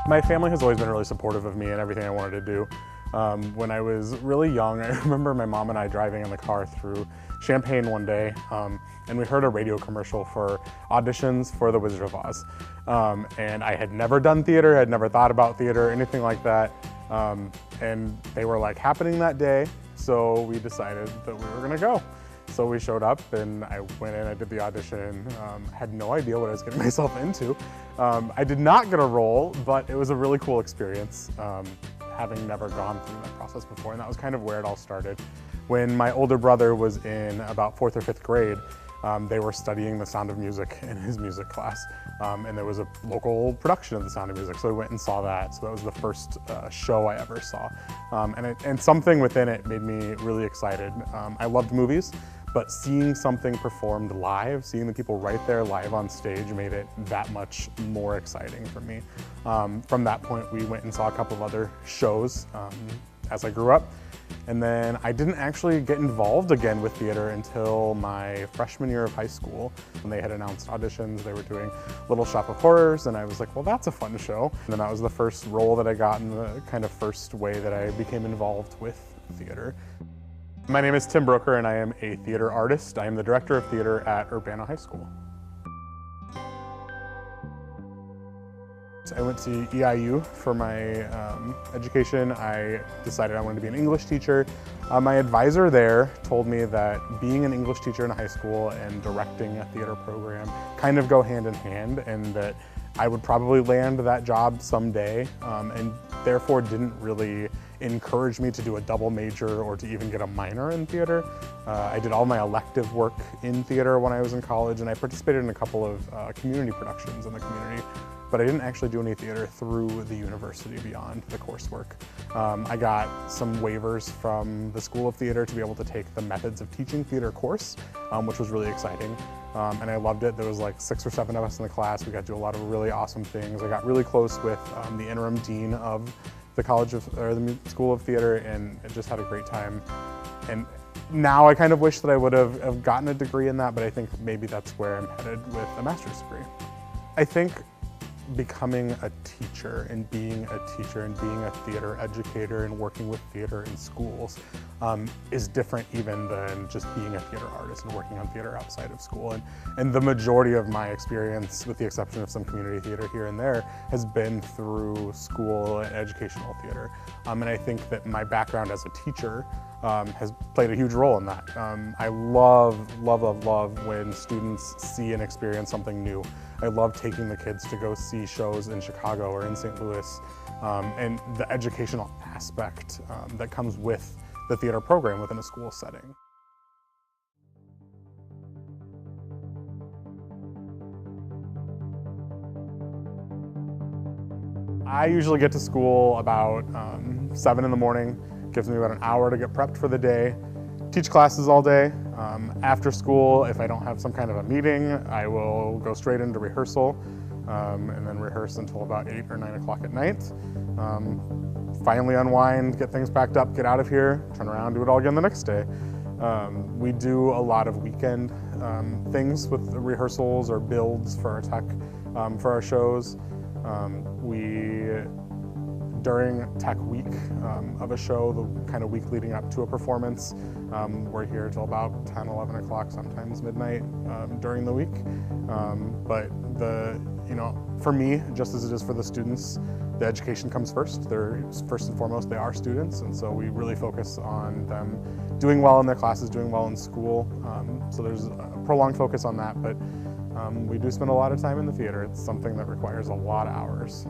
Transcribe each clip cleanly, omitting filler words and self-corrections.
My family has always been really supportive of me and everything I wanted to do. When I was really young, I remember my mom and I driving in the car through Champaign one day, and we heard a radio commercial for auditions for The Wizard of Oz. And I had never done theater, had never thought about theater, anything like that. And they were like happening that day, so we decided that we were gonna go. So we showed up and I went in, I did the audition, had no idea what I was getting myself into. I did not get a role, but it was a really cool experience, having never gone through that process before, and that was kind of where it all started. When my older brother was in about 4th or 5th grade, they were studying The Sound of Music in his music class, and there was a local production of The Sound of Music, so we went and saw that. So that was the first show I ever saw, and something within it made me really excited. I loved movies, but seeing something performed live, seeing the people right there live on stage made it that much more exciting for me. From that point, we went and saw a couple of other shows as I grew up. And then I didn't actually get involved again with theater until my freshman year of high school. When they had announced auditions, they were doing Little Shop of Horrors, and I was like, well, that's a fun show. And then that was the first role that I got and the kind of first way that I became involved with theater. My name is Tim Broeker, and I am a theater artist. I am the director of theater at Urbana High School. I went to EIU for my education. I decided I wanted to be an English teacher. My advisor there told me that being an English teacher in high school and directing a theater program kind of go hand in hand, and that I would probably land that job someday, and therefore didn't really encourage me to do a double major or to even get a minor in theater. I did all my elective work in theater when I was in college, and I participated in a couple of community productions in the community, but I didn't actually do any theater through the university beyond the coursework. I got some waivers from the School of Theater to be able to take the Methods of Teaching Theater course, which was really exciting. And I loved it. There was like 6 or 7 of us in the class. We got to do a lot of really awesome things. I got really close with the interim dean of the the School of Theater, and just had a great time. And now I kind of wish that I would have gotten a degree in that, but I think maybe that's where I'm headed with a master's degree. I think becoming a teacher and being a theater educator and working with theater in schools is different even than just being a theater artist and working on theater outside of school. And the majority of my experience, with the exception of some community theater here and there, has been through school and educational theater. And I think that my background as a teacher has played a huge role in that. I love when students see and experience something new. I love taking the kids to go see shows in Chicago or in St. Louis, and the educational aspect that comes with the theater program within a school setting. I usually get to school about 7 in the morning. Gives me about an hour to get prepped for the day. Teach classes all day. After school, if I don't have some kind of a meeting, I will go straight into rehearsal and then rehearse until about 8 or 9 o'clock at night. Finally unwind, get things packed up, get out of here, turn around, do it all again the next day. We do a lot of weekend things with the rehearsals or builds for our tech, for our shows. During tech week of a show, the kind of week leading up to a performance, we're here till about 10, 11 o'clock, sometimes midnight during the week. But for me, just as it is for the students, the education comes first. They're first and foremost, they are students, and so we really focus on them doing well in their classes, doing well in school. So there's a prolonged focus on that, but we do spend a lot of time in the theater. It's something that requires a lot of hours.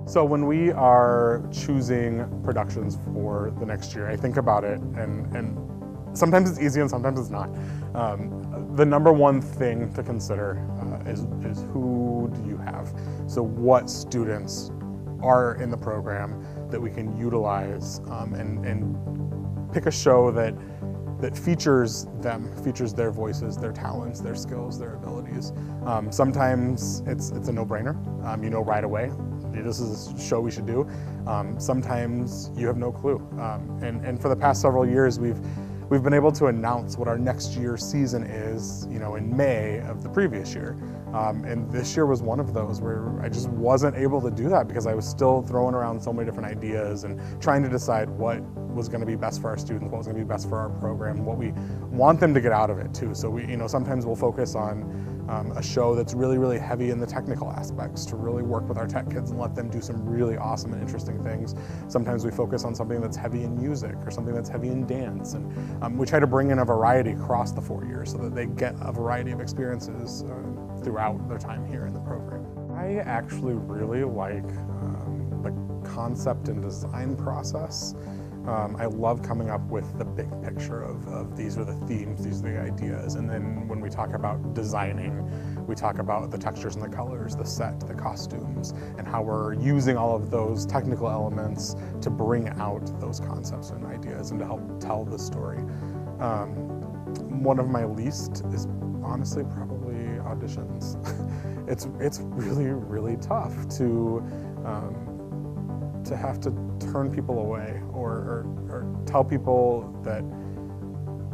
So when we are choosing productions for the next year, I think about it, and sometimes it's easy and sometimes it's not. The number one thing to consider is who do you have? So what students are in the program that we can utilize and pick a show that features them, features their voices, their talents, their skills, their abilities. Sometimes it's a no-brainer. You know right away, this is a show we should do. Sometimes you have no clue. And for the past several years, we've we've been able to announce what our next year's season is, in May of the previous year. And this year was one of those where I just wasn't able to do that because I was still throwing around so many different ideas and trying to decide what was going to be best for our students, what was going to be best for our program, what we want them to get out of it too. So we, sometimes we'll focus on a show that's really, really heavy in the technical aspects to really work with our tech kids and let them do some really awesome and interesting things. Sometimes we focus on something that's heavy in music or something that's heavy in dance. And we try to bring in a variety across the 4 years so that they get a variety of experiences throughout their time here in the program. I actually really like the concept and design process. I love coming up with the big picture of these are the themes, these are the ideas, and then when we talk about designing, we talk about the textures and the colors, the set, the costumes, and how we're using all of those technical elements to bring out those concepts and ideas and to help tell the story. One of my least is honestly probably auditions. It's really, really tough to have to turn people away or tell people that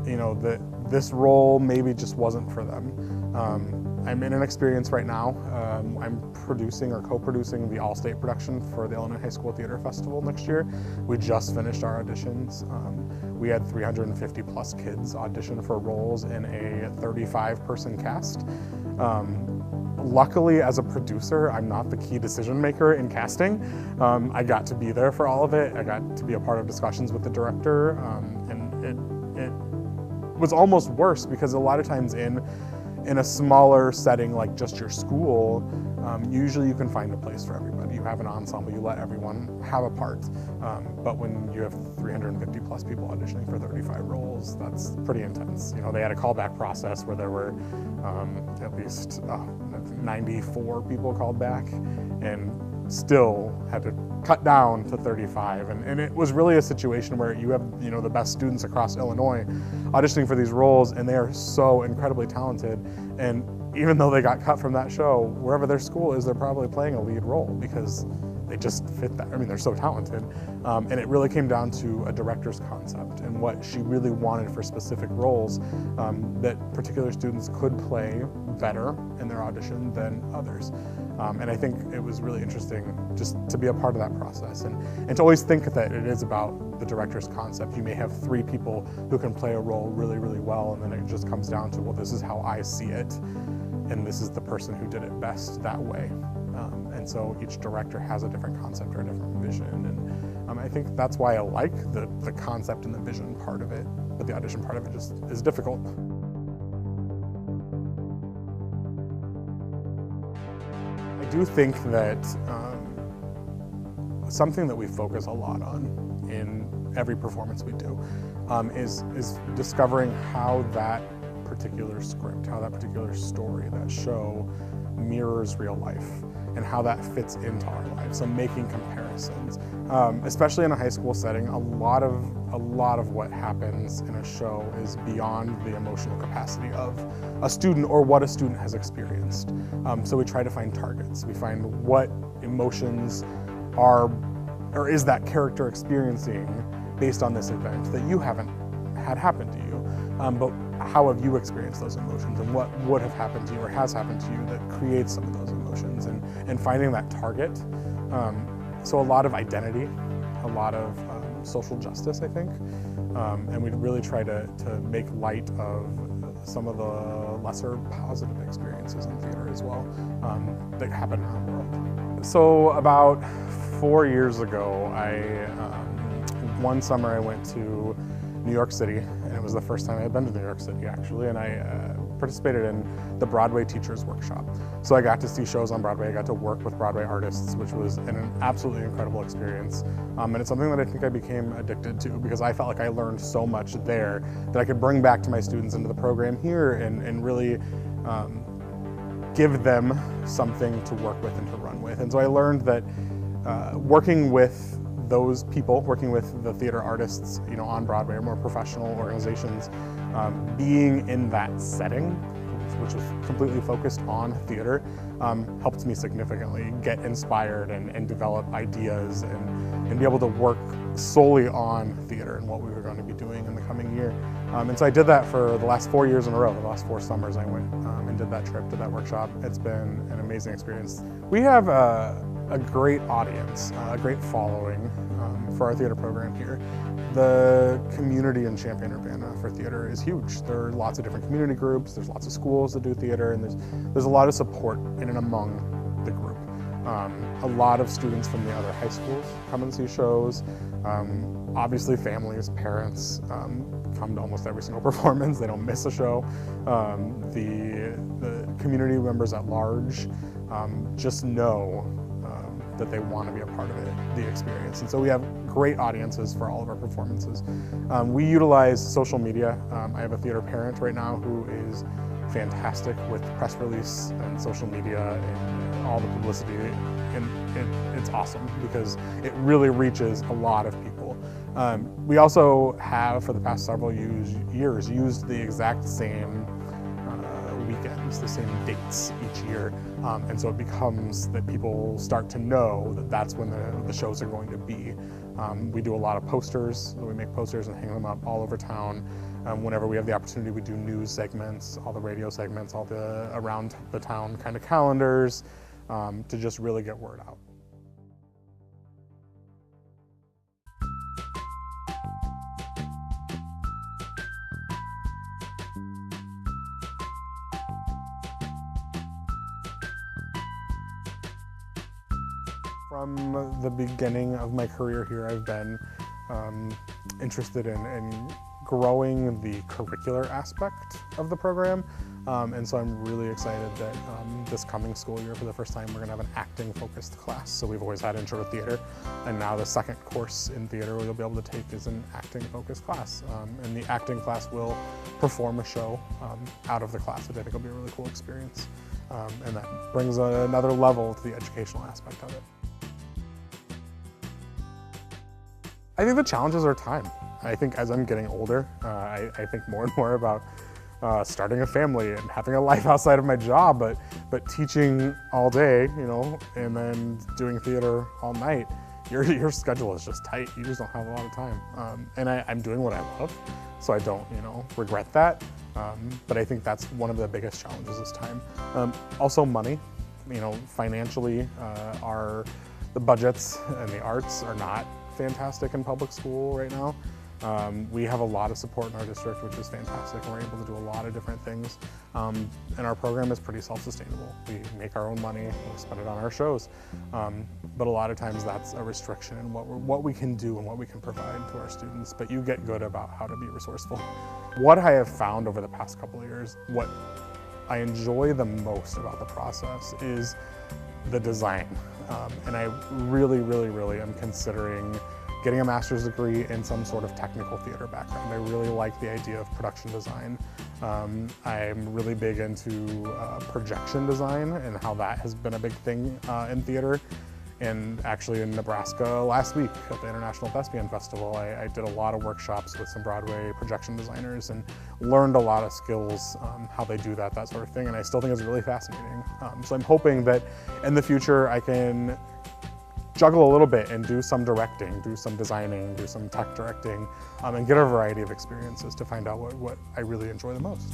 that this role maybe just wasn't for them. I'm in an experience right now. I'm producing or co-producing the all-state production for the Illinois High School Theater Festival next year. We just finished our auditions. We had 350 plus kids audition for roles in a 35-person cast. Luckily, as a producer, I'm not the key decision maker in casting. I got to be there for all of it. I got to be a part of discussions with the director, and it was almost worse because a lot of times in a smaller setting like just your school, usually you can find a place for everybody. You have an ensemble, you let everyone have a part. But when you have 350 plus people auditioning for 35 roles, that's pretty intense. They had a callback process where there were at least 94 people called back and still had to cut down to 35. And it was really a situation where you have the best students across Illinois auditioning for these roles, and they are so incredibly talented. And even though they got cut from that show, wherever their school is, they're probably playing a lead role because they just fit that. I mean, they're so talented. And it really came down to a director's concept and what she really wanted for specific roles that particular students could play better in their audition than others. And I think it was really interesting just to be a part of that process and to always think that it is about the director's concept. You may have 3 people who can play a role really, really well, and then it just comes down to, well, this is how I see it, and this is the person who did it best that way. And so each director has a different concept or a different vision, and I think that's why I like the concept and the vision part of it, but the audition part of it just is difficult. I do think that something that we focus a lot on in every performance we do is discovering how that particular script, how that particular story, that show mirrors real life and how that fits into our lives. So making comparisons, especially in a high school setting, a lot of what happens in a show is beyond the emotional capacity of a student or what a student has experienced. So we try to find targets. We find what emotions or is that character experiencing based on this event that you haven't had happen to you, but how have you experienced those emotions and what would have happened to you or has happened to you that creates some of those emotions, and finding that target. So a lot of identity, a lot of social justice, I think, and we really try to make light of some of the lesser positive experiences in theater as well that happen in our world. So about 4 years ago, one summer I went to New York City, and it was the first time I had been to New York City actually, and I participated in the Broadway Teachers Workshop. So I got to see shows on Broadway, I got to work with Broadway artists, which was an absolutely incredible experience. And it's something that I think I became addicted to because I felt like I learned so much there that I could bring back to my students into the program here and really give them something to work with and to run with. And so I learned that working with those people, working with the theater artists, on Broadway or more professional organizations, being in that setting, which was completely focused on theater, helped me significantly get inspired and develop ideas and be able to work solely on theater and what we were going to be doing in the coming year. And so I did that for the last 4 years in a row. The last 4 summers I went and did that trip, did that workshop. It's been an amazing experience. We have a great audience, a great following for our theater program here. The community in Champaign-Urbana for theater is huge. There are lots of different community groups, there's lots of schools that do theater, and there's a lot of support in and among the group. A lot of students from the other high schools come and see shows. Obviously families, parents come to almost every single performance. They don't miss a show. The community members at large just know that they want to be a part of it, the experience. And so we have great audiences for all of our performances. We utilize social media. I have a theater parent right now who is fantastic with press release and social media and all the publicity, and it's awesome because it really reaches a lot of people. We also have, for the past several years, used the exact same weekends, the same dates each year, and so it becomes that people start to know that that's when the shows are going to be. We do a lot of posters. We make posters and hang them up all over town. Whenever we have the opportunity, we do news segments, all the radio segments, all the around the town kind of calendars, to just really get word out. From the beginning of my career here, I've been interested in growing the curricular aspect of the program, and so I'm really excited that this coming school year, for the first time, we're going to have an acting-focused class. So we've always had Intro to Theater, and now the second course in theater you'll be able to take is an acting-focused class, and the acting class will perform a show out of the class, which I think will be a really cool experience, and that brings another level to the educational aspect of it. I think the challenges are time. I think as I'm getting older, I think more and more about starting a family and having a life outside of my job, but teaching all day, you know, and then doing theater all night. Your schedule is just tight. You just don't have a lot of time. And I'm doing what I love, so I don't, you know, regret that. But I think that's one of the biggest challenges is time. Also money. You know, financially, the budgets and the arts are not fantastic in public school right now. We have a lot of support in our district, which is fantastic, and we're able to do a lot of different things. And our program is pretty self-sustainable. We make our own money, we spend it on our shows. But a lot of times that's a restriction in what we can do and what we can provide to our students, but you get good about how to be resourceful. What I have found over the past couple of years, what I enjoy the most about the process is the design. And I really, really, really am considering getting a master's degree in some sort of technical theater background. I really like the idea of production design. I'm really big into projection design and how that has been a big thing in theater. And actually in Nebraska last week at the International Thespian Festival, I did a lot of workshops with some Broadway projection designers and learned a lot of skills, how they do that sort of thing, and I still think it's really fascinating. So I'm hoping that in the future I can juggle a little bit and do some directing, do some designing, do some tech directing, and get a variety of experiences to find out what I really enjoy the most.